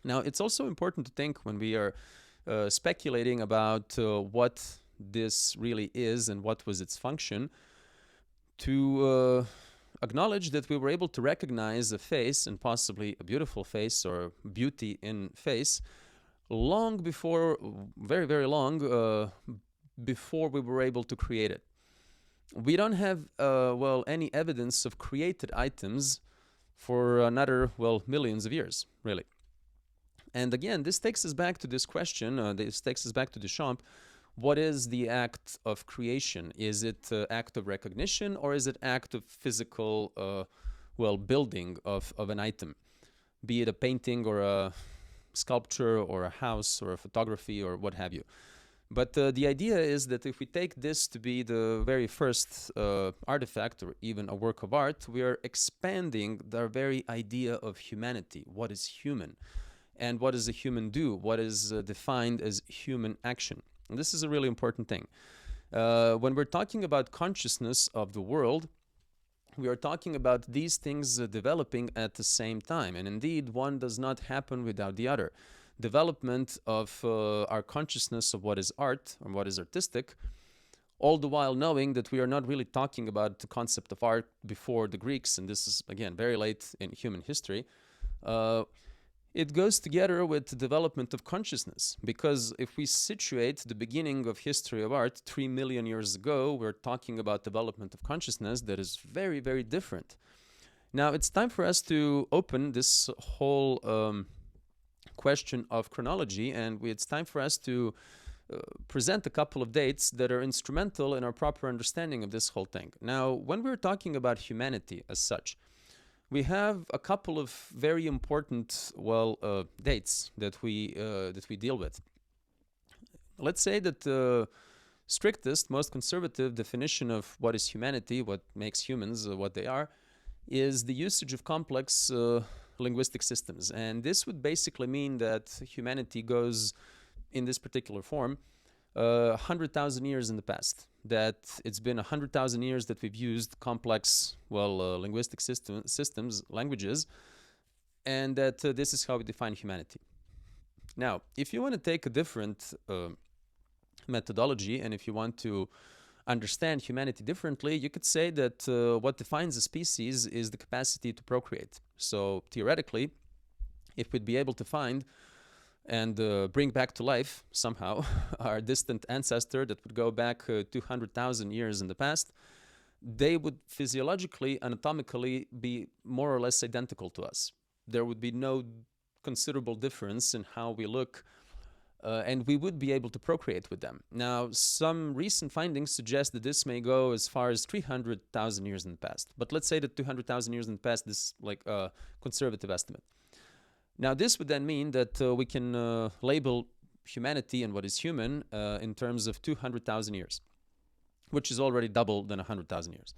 Now, it's also important to think when we are speculating about what this really is and what was its function, to acknowledge that we were able to recognize a face, and possibly a beautiful face or beauty in face, long before, very, very long before we were able to create it. We don't have, any evidence of created items for another, millions of years, really. And again, this takes us back to this question, this takes us back to Duchamp. What is the act of creation? Is it act of recognition, or is it act of physical, building of an item? Be it a painting or a sculpture or a house or a photography or what have you. But the idea is that if we take this to be the very first artifact or even a work of art, we are expanding the very idea of humanity. What is human? And what does a human do? What is defined as human action? And this is a really important thing. When we're talking about consciousness of the world, we are talking about these things developing at the same time. And indeed, one does not happen without the other. Development of our consciousness of what is art and what is artistic, all the while knowing that we are not really talking about the concept of art before the Greeks, and this is, again, very late in human history. It goes together with the development of consciousness, because if we situate the beginning of history of art 3 million years ago, we're talking about development of consciousness that is very, very different. Now, it's time for us to open this whole question of chronology, and it's time for us to present a couple of dates that are instrumental in our proper understanding of this whole thing. Now, when we're talking about humanity as such, we have a couple of very important, dates that we deal with. Let's say that the strictest, most conservative definition of what is humanity, what makes humans what they are, is the usage of complex linguistic systems. And this would basically mean that humanity goes, in this particular form, 100,000 years in the past. That it's been 100,000 years that we've used complex, linguistic systems, languages, and that this is how we define humanity. Now, if you want to take a different methodology, and if you want to understand humanity differently, you could say that what defines a species is the capacity to procreate. So theoretically, if we'd be able to find and bring back to life somehow our distant ancestor that would go back 200,000 years in the past, they would physiologically, anatomically be more or less identical to us. There would be no considerable difference in how we look, and we would be able to procreate with them. Now, some recent findings suggest that this may go as far as 300,000 years in the past. But let's say that 200,000 years in the past, this is like a conservative estimate. Now, this would then mean that we can label humanity and what is human in terms of 200,000 years, which is already double than 100,000 years.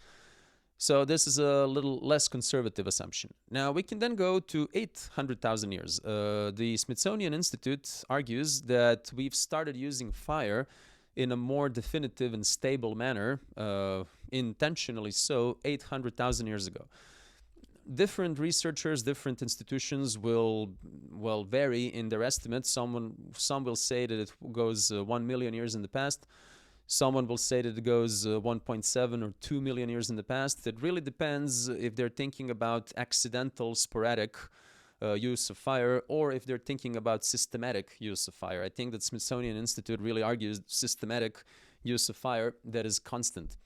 So this is a little less conservative assumption. Now, we can then go to 800,000 years. The Smithsonian Institute argues that we've started using fire in a more definitive and stable manner, intentionally so, 800,000 years ago. Different researchers, different institutions will vary in their estimates. Some will say that it goes 1 million years in the past. Someone will say that it goes 1.7 or 2 million years in the past. It really depends if they're thinking about accidental, sporadic use of fire, or if they're thinking about systematic use of fire. I think that Smithsonian Institute really argues systematic use of fire that is constant.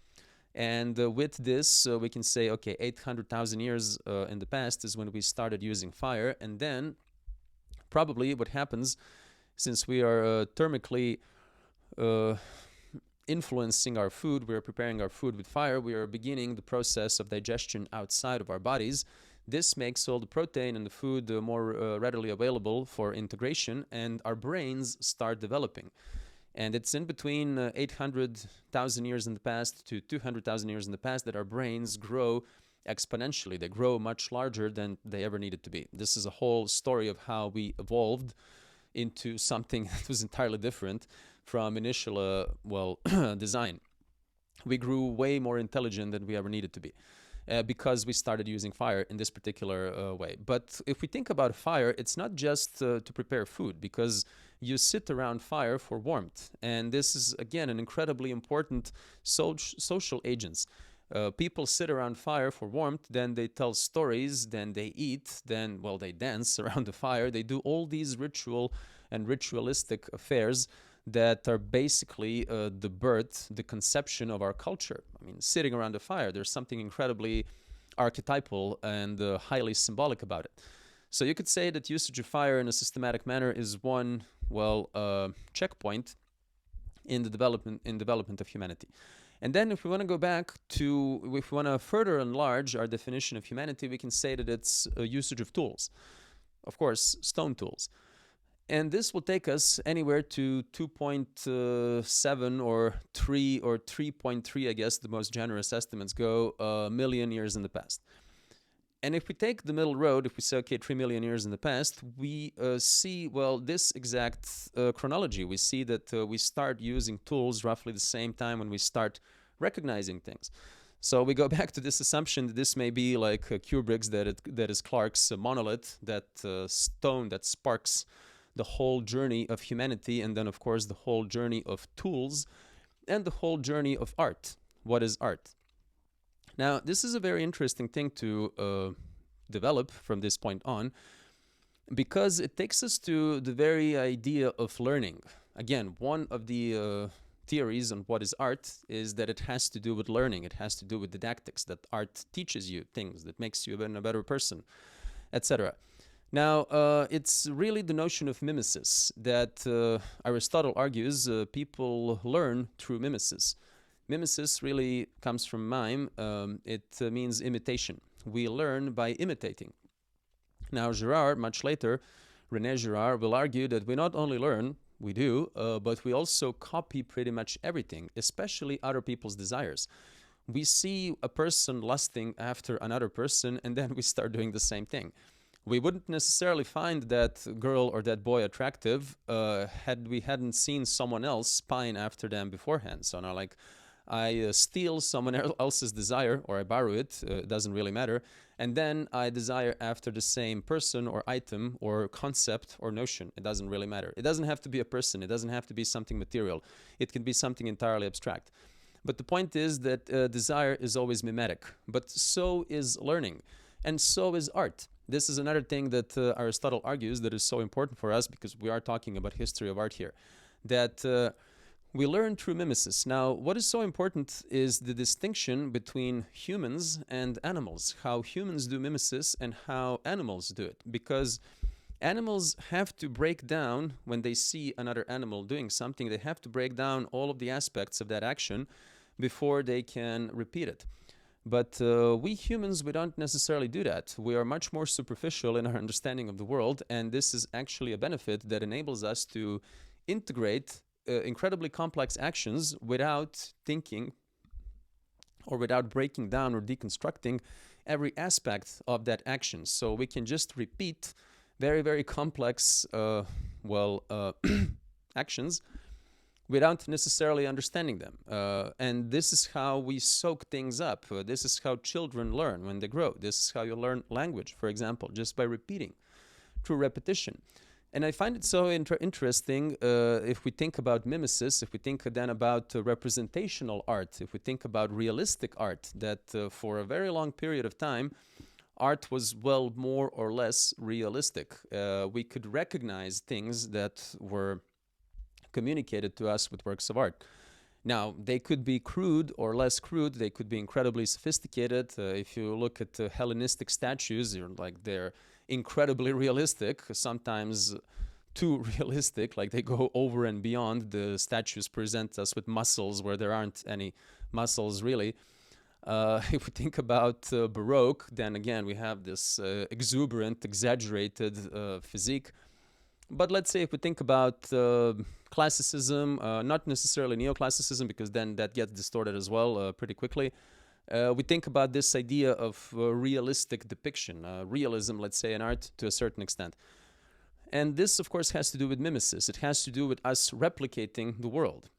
And with this, we can say, okay, 800,000 years in the past is when we started using fire. And then probably what happens, since we are thermically influencing our food, we are preparing our food with fire, we are beginning the process of digestion outside of our bodies. This makes all the protein in the food more readily available for integration, and our brains start developing. And it's in between 800,000 years in the past to 200,000 years in the past that our brains grow exponentially. They grow much larger than they ever needed to be. This is a whole story of how we evolved into something that was entirely different from initial design. We grew way more intelligent than we ever needed to be because we started using fire in this particular way. But if we think about fire, it's not just to prepare food, because you sit around fire for warmth. And this is, again, an incredibly important social agents. People sit around fire for warmth, then they tell stories, then they eat, then, they dance around the fire. They do all these ritual and ritualistic affairs that are basically the birth, the conception of our culture. I mean, sitting around a fire, there's something incredibly archetypal and highly symbolic about it. So you could say that usage of fire in a systematic manner is one, checkpoint in the development of humanity. And then if we want to go back to, if we want to further enlarge our definition of humanity, we can say that it's a usage of tools. Of course, stone tools. And this will take us anywhere to 2.7 or 3 or 3.3, I guess the most generous estimates go, million years in the past. And if we take the middle road, if we say, okay, 3 million years in the past, we see, well, this exact chronology. We see that we start using tools roughly the same time when we start recognizing things. So we go back to this assumption that this may be like Kubrick's, that is Clarke's monolith, that stone that sparks the whole journey of humanity, and then, of course, the whole journey of tools and the whole journey of art. What is art? Now, this is a very interesting thing to develop from this point on, because it takes us to the very idea of learning. Again, one of the theories on what is art is that it has to do with learning. It has to do with didactics, that art teaches you things, that makes you a better person, etc. Now, it's really the notion of mimesis that Aristotle argues people learn through mimesis. Mimesis really comes from mime. It means imitation. We learn by imitating. Now, Girard, much later, René Girard, will argue that we not only learn, we do, but we also copy pretty much everything, especially other people's desires. We see a person lusting after another person, and then we start doing the same thing. We wouldn't necessarily find that girl or that boy attractive had we hadn't seen someone else spying after them beforehand. So now, like, I steal someone else's desire, or I borrow it, doesn't really matter, and then I desire after the same person or item or concept or notion. It doesn't really matter. It doesn't have to be a person. It doesn't have to be something material. It can be something entirely abstract. But the point is that desire is always mimetic, but so is learning, and so is art. This is another thing that Aristotle argues that is so important for us, because we are talking about history of art here, that we learn through mimesis. Now, what is so important is the distinction between humans and animals, how humans do mimesis and how animals do it. Because animals have to break down, when they see another animal doing something, they have to break down all of the aspects of that action before they can repeat it. But we humans, we don't necessarily do that. We are much more superficial in our understanding of the world, and this is actually a benefit that enables us to integrate incredibly complex actions without thinking or without breaking down or deconstructing every aspect of that action. So we can just repeat very, very complex actions without necessarily understanding them. And this is how we soak things up. This is how children learn when they grow. This is how you learn language, for example, just by repeating, through repetition. And I find it so interesting if we think about mimesis, if we think then about representational art, if we think about realistic art, that for a very long period of time, art was, well, more or less realistic. We could recognize things that were communicated to us with works of art. Now, they could be crude or less crude. They could be incredibly sophisticated. If you look at Hellenistic statues, they're incredibly realistic, sometimes too realistic, like they go over and beyond. The statues present us with muscles where there aren't any muscles, really. If we think about Baroque, then again, we have this exuberant, exaggerated physique. But let's say if we think about classicism, not necessarily neoclassicism, because then that gets distorted as well pretty quickly. We think about this idea of realistic depiction, realism, let's say, in art to a certain extent. And this, of course, has to do with mimesis. It has to do with us replicating the world.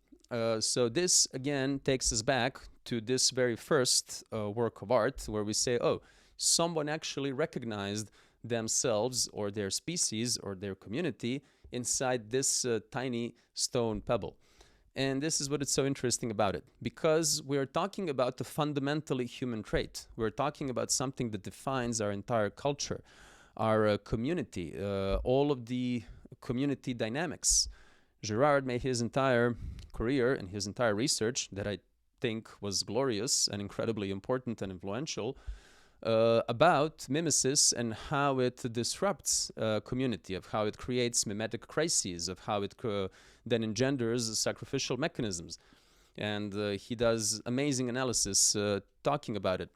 So this, again, takes us back to this very first work of art, where we say, oh, someone actually recognized themselves or their species or their community inside this tiny stone pebble. And this is what is so interesting about it, because we're talking about a fundamentally human trait. We're talking about something that defines our entire culture, our community, all of the community dynamics. Girard made his entire career and his entire research, that I think was glorious and incredibly important and influential, about mimesis and how it disrupts community, of how it creates mimetic crises, of how it then engenders sacrificial mechanisms. And he does amazing analysis talking about it.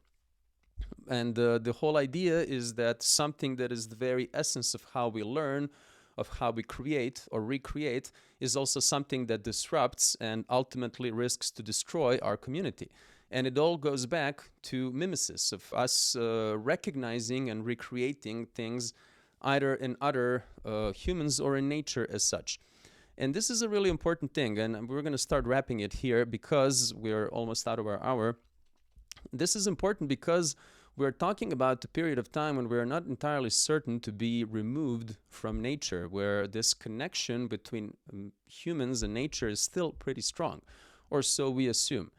And the whole idea is that something that is the very essence of how we learn, of how we create or recreate, is also something that disrupts and ultimately risks to destroy our community. And it all goes back to mimesis, of us recognizing and recreating things either in other humans or in nature as such. And this is a really important thing, and we're going to start wrapping it here because we're almost out of our hour. This is important because we're talking about a period of time when we're not entirely certain to be removed from nature, where this connection between humans and nature is still pretty strong, or so we assume.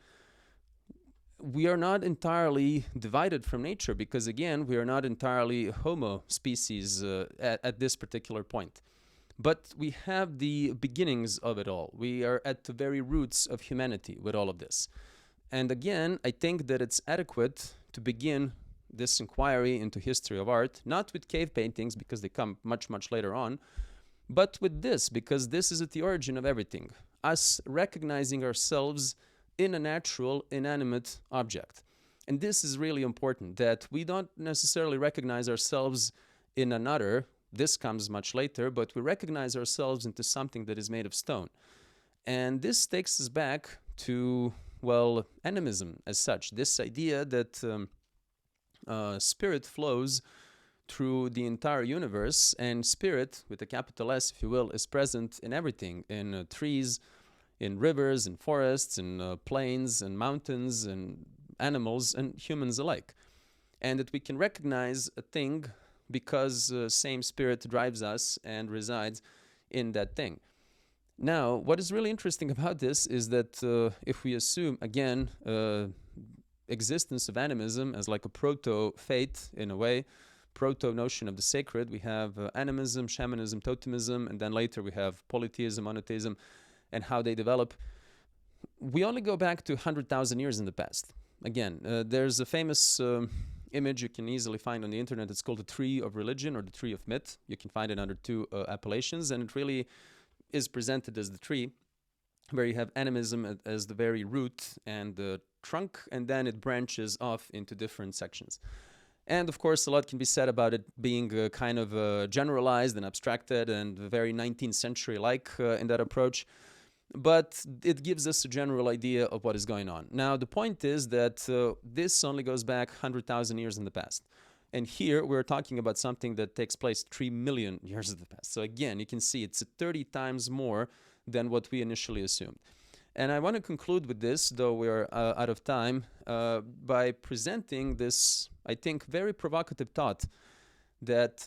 We are not entirely divided from nature because, again, we are not entirely Homo species at this particular point. But we have the beginnings of it all. We are at the very roots of humanity with all of this. And again, I think that it's adequate to begin this inquiry into history of art, not with cave paintings because they come much, much later on, but with this, because this is at the origin of everything. Us recognizing ourselves in a natural, inanimate object. And this is really important, that we don't necessarily recognize ourselves in another. This comes much later, but we recognize ourselves into something that is made of stone. And this takes us back to, well, animism as such. This idea that spirit flows through the entire universe, and spirit, with a capital S, if you will, is present in everything, in trees, in rivers, in forests, in plains, and mountains, and animals, and humans alike. And that we can recognize a thing because same spirit drives us and resides in that thing. Now, what is really interesting about this is that if we assume, again, existence of animism as like a proto-faith in a way, proto-notion of the sacred, we have animism, shamanism, totemism, and then later we have polytheism, monotheism, and how they develop. We only go back to 100,000 years in the past. Again, there's a famous image you can easily find on the internet. It's called the tree of religion or the tree of myth. You can find it under two appellations, and it really is presented as the tree, where you have animism as the very root and the trunk, and then it branches off into different sections. And of course, a lot can be said about it being kind of generalized and abstracted and very 19th century-like in that approach. But it gives us a general idea of what is going on. Now, the point is that this only goes back 100,000 years in the past. And here we're talking about something that takes place 3 million years in the past. So again, you can see it's 30 times more than what we initially assumed. And I want to conclude with this, though we're out of time, by presenting this, I think, very provocative thought that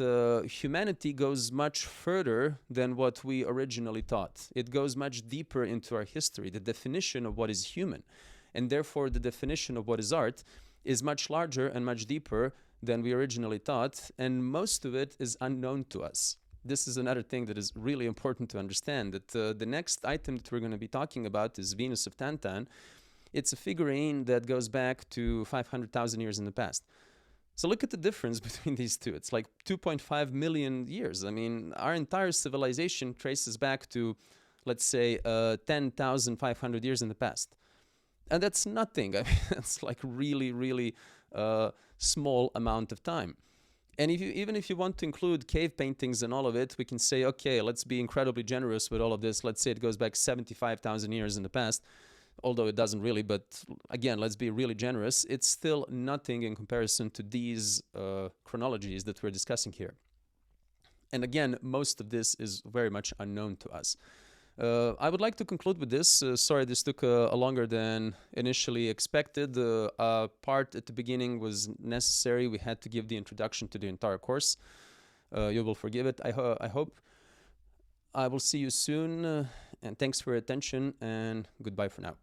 humanity goes much further than what we originally thought. It goes much deeper into our history. The definition of what is human, and therefore the definition of what is art, is much larger and much deeper than we originally thought, and most of it is unknown to us. This is another thing that is really important to understand, that the next item that we're going to be talking about is Venus of Tantan. It's a figurine that goes back to 500,000 years in the past. So look at the difference between these two. It's like 2.5 million years. I mean, our entire civilization traces back to, let's say, 10,500 years in the past. And that's nothing. I mean, it's like really, really small amount of time. And even if you want to include cave paintings and all of it, we can say, okay, let's be incredibly generous with all of this. Let's say it goes back 75,000 years in the past, although it doesn't really. But again, let's be really generous. It's still nothing in comparison to these chronologies that we're discussing here. And again, most of this is very much unknown to us. I would like to conclude with this. Sorry, this took longer than initially expected. The part at the beginning was necessary. We had to give the introduction to the entire course. You will forgive it, I hope. I will see you soon, and thanks for your attention, and goodbye for now.